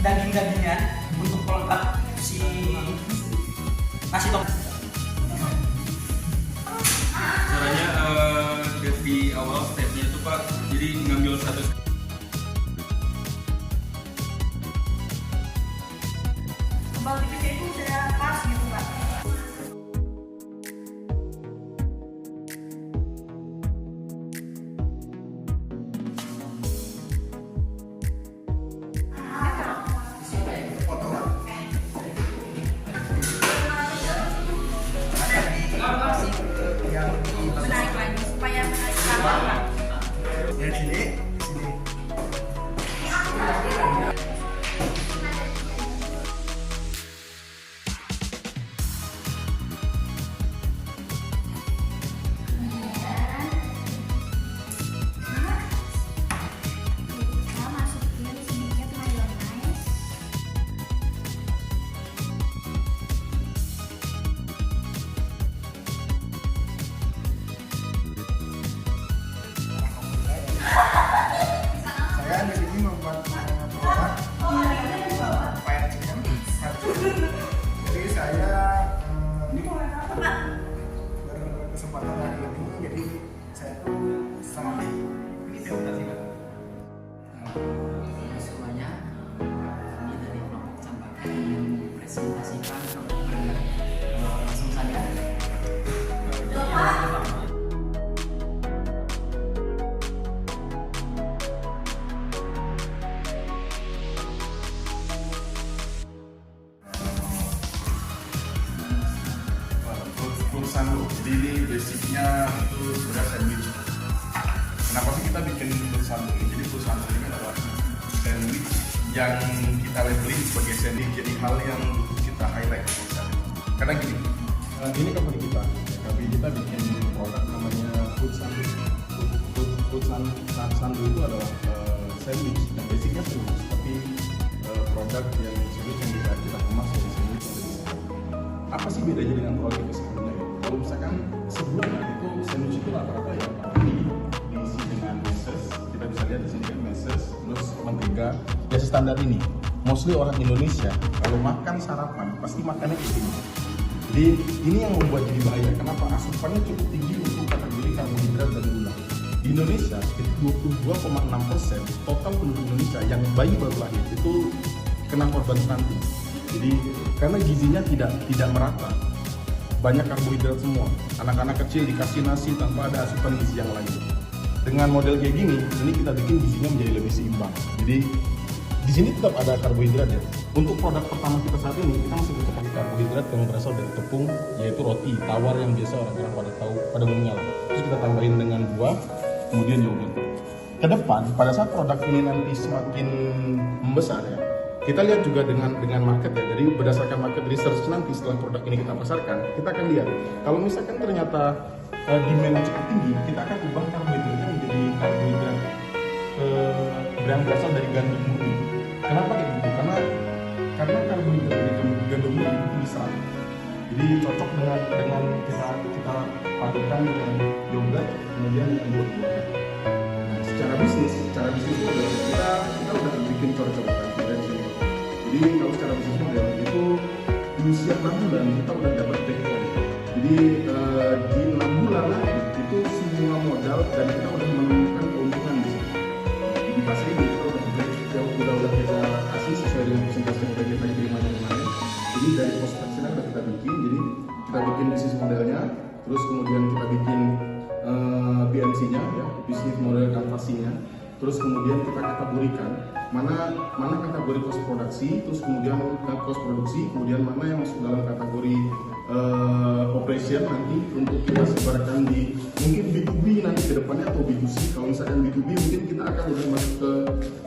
daging-dagingan untuk pelengkap si nasi tomat. Caranya di awal stepnya itu Pak, jadi ngambil satu Kembal tipisnya itu sudah pas gitu Pak. Menarik lagi supaya menarik lagi. Dari sini. Kita masukin sedikit mayones. Saya di sini membuat produk fried chicken. Jadi saya berkesempatan hari ini, jadi saya tuh sangat Semuanya, kami dari kelompok Cempaka ingin presentasikan produk burger. Langsung saja. Full sandwich. Jadi ini basicnya itu sebenarnya sandwich. Kenapa sih kita bikin full sandwich ini? Jadi full sandwich ini adalah sandwich yang kita labeling sebagai sandwich. Jadi hal yang kita highlight. Karena gini, ini company kita. Tapi kita bikin produk namanya food sandwich. Food sandwich itu adalah sandwich. Dan basicnya sandwich. Tapi produk yang sandwich yang bisa kita kemas dari sandwich yang lebih sehat. Apa sih bedanya dengan produk itu sebelumnya? Kalau misalkan sebelumnya itu sandwich itu rata-rata ya diisi dengan meses, kita bisa lihat di sini kan meses, terus mentega, ya standar ini. Mostly orang Indonesia kalau makan sarapan pasti makannya kayak gini. Jadi ini yang membuat jadi bahaya. Kenapa? Asupannya cukup tinggi untuk kategori karbohidrat dan gula. Di Indonesia sekitar 22,6% total penduduk Indonesia yang bayi baru lahir itu kena korban stunting. Jadi karena gizinya tidak merata, banyak karbohidrat semua. Anak-anak kecil dikasih nasi tanpa ada asupan gizi yang lain. Dengan model kayak gini, ini kita bikin gizinya menjadi lebih seimbang. Jadi di sini tetap ada karbohidrat ya. Untuk produk pertama kita saat ini, kita masih butuh pakai karbohidrat yang berasal dari tepung, yaitu roti tawar yang biasa orang-orang pada umumnya lah. Terus kita tambahin dengan buah, kemudian yogurt. Ke depan, pada saat produk ini nanti semakin membesar ya, kita lihat juga dengan market ya. Jadi berdasarkan market research nanti setelah produk ini kita pasarkan, kita akan lihat kalau misalkan ternyata demand cukup tinggi, kita akan ubah karbohidratnya menjadi karbohidrat yang berasal dari gandum murni. Kenapa kayak gitu? Karena karbohidrat dari gandum murni itu tinggi serat. Jadi cocok dengan kita padukan dengan yogurt, kemudian dengan buah-buahan. Nah, secara bisnis itu kita udah bikin coret-coretan dari sini. Jadi kalau secara bisnis model itu di usia 6 bulan kita udah dapat break even. Jadi di 6 bulan lah itu semua modal dan kita udah menemukan keuntungan di sini. Di fase ini kita udah break, udah kita kasih sesuai dengan presentasi yang udah kita kirim kemarin. Jadi dari prospeknya udah kita bikin. Jadi kita bikin bisnis modelnya, terus kemudian kita bikin BMC-nya ya, bisnis model canvassing-nya. Terus kemudian kita kategorikan mana kategori cost produksi, terus kemudian cost produksi, kemudian mana yang masuk dalam kategori operation nanti untuk kita sebarkan di mungkin B2B nanti ke depannya atau B2C. Kalau misalkan B2B mungkin kita akan udah masuk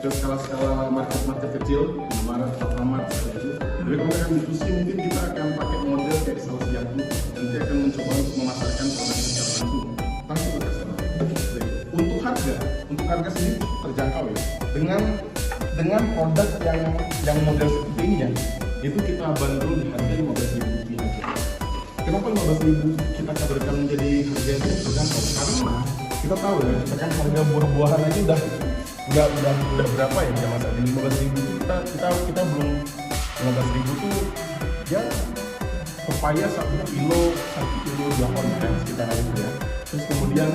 ke skala market kecil, Alfamart seperti itu. Tapi kalau misalkan B2C mungkin kita akan pakai model kayak sales jagung, nanti akan mencoba untuk memasarkan produk secara langsung ke customer. Untuk harga sendiri terjangkau ya. Dengan produk yang model seperti ini ya, itu kita bandrol di harga 15.000 rupiah. Kenapa 15.000 kita kabarkan menjadi harga yang terjangkau? Karena kita tahu ya, misalkan harga buah-buahan aja udah berapa ya zaman saat ini, 15.000 kita belum 15.000 tuh ya pepaya 1 kilo 8 sekitaran itu ya. Terus kemudian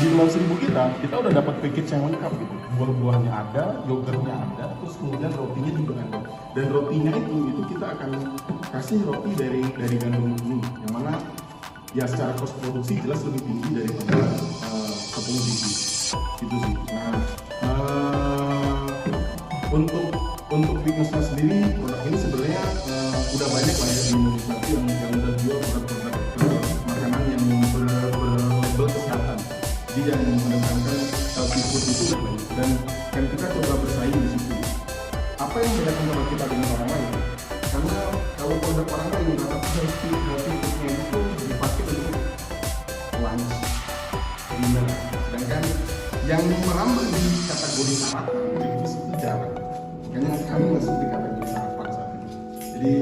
di 15.000 kita udah dapat package yang lengkap gitu. Buah-buahnya ada, yogurtnya ada, terus kemudian rotinya juga ada. Dan rotinya itu kita akan kasih roti dari gandum ini, yang mana ya secara kos produksi jelas lebih tinggi daripada tepung tinggi gitu sih. Nah untuk Bignosma sendiri produk ini sebenarnya udah banyak lah ya di Indonesia yang udah jual produk makanan yang berbau kesehatan. Jadi yang mengedepankan healthy food itu udah banyak dan kita coba bersaing di situ. Apa yang membedakan produk kita dengan orang lain? Karena kalau produk orang lain rata healthy foodnya itu dipakai untuk lunch, dinner, sedangkan yang merambah di kategori sarapan itu jarang. Makanya kami masih di kategori sarapan saat ini. Jadi